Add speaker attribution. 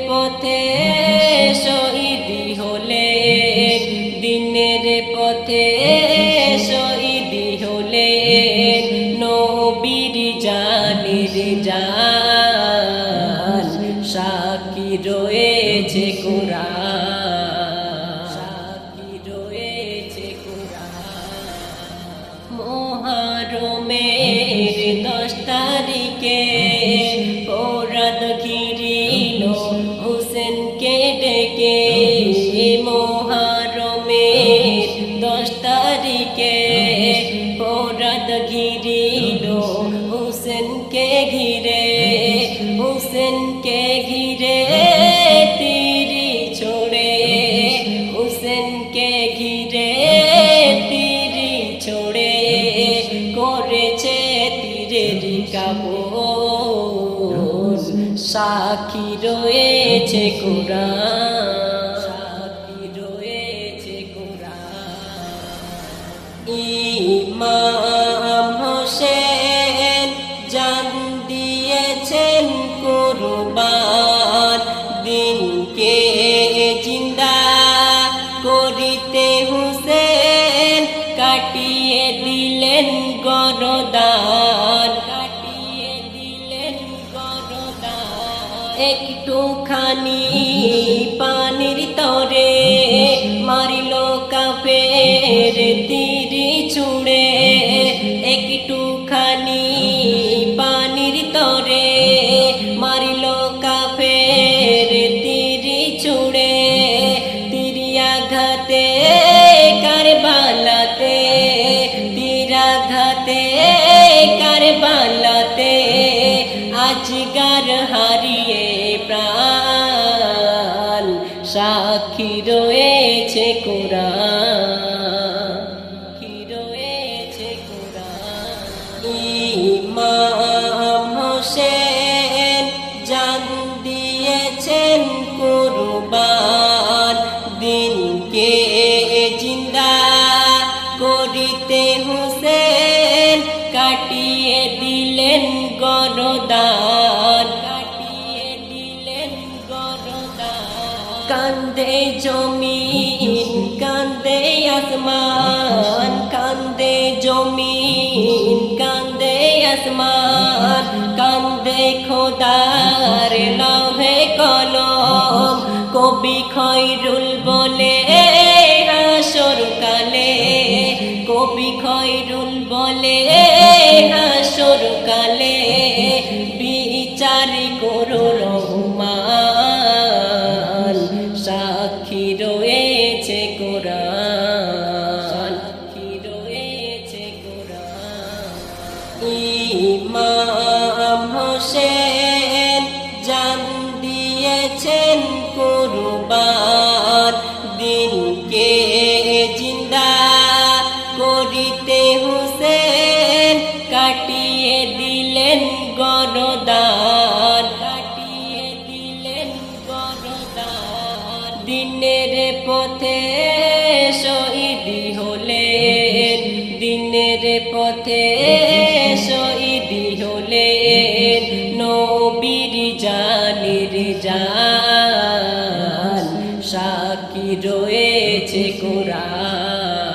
Speaker 1: পথে শহীদি হলে, দিনের পথে শহীদি হলে, নবীর জানের জান সাক্ষী রয়েছে কোরআন, সাক্ষী রয়েছে কোরআন। মুহররমের 10 তারিখে ফোরাদ ঘিরিল হোসেনকে ডেকে, মুহররমের 10 তারিখে ফোরাদ ঘিরিল হোসেনকে ঘিরে, হোসেনকে ঘিরে তীরি ছোড়ে, হোসেনকে ঘিরে তীরি ছোড়ে, করেছে তীরের কাবুল, সাক্ষী রয়েছে কোরআন, সাক্ষী রয়েছে কোরআন। ইমাম হোসেন জান দিয়েছেন কুরবান, দিনকে জিন্দা করিতে হোসেন কাটিয়ে দিলেন গরদান, কাটিয়ে দিলেন গরদান। একটুখানি পানির তরে মারিল কাফের তীর ছুঁড়ে, একটুখানি পানির তরে মারিল কাফের তীর ছুঁড়ে, তীরাঘাতে কারবালাতে, তীরাঘাতে কারবালাতে আজগার হারিয়ে প্রাণ, সাক্ষী রয়েছে কোরআন, সাক্ষী রয়েছে কোরআন। ইমাম হোসেন জান দিয়েছেন কুরবান, দিনকে জিন্দা করিতে হোসেন কাটিয়ে দিলেন গরদান, কাটিয়ে দিলেন গরদান। কান্দে জমিন কান্দে আসমান, কান্দে জমিন কান্দে আসমান, কান্দে খোদার লৌহে কলম, কবি খয়রুল বলে হাসর কালে, কবি খয়রুল বলে হাসর কালে, বিচার করো রহমান, সাক্ষী রয়েছে কোরআন, সাক্ষী রয়েছে কোরআন। ইমাম হোসেন জান দিয়েছেন কুরবান, দিনকে জিন্দা করিতে হোসেন কাটিয়ে দিলেন গরদান, কাটিয়ে দিলেন গরদান। দিনের পথে শহীদি হলেন, দিনের পথে শহীদি হলেন, নবীর জানের জান সাক্ষী রয়েছে কোরআন।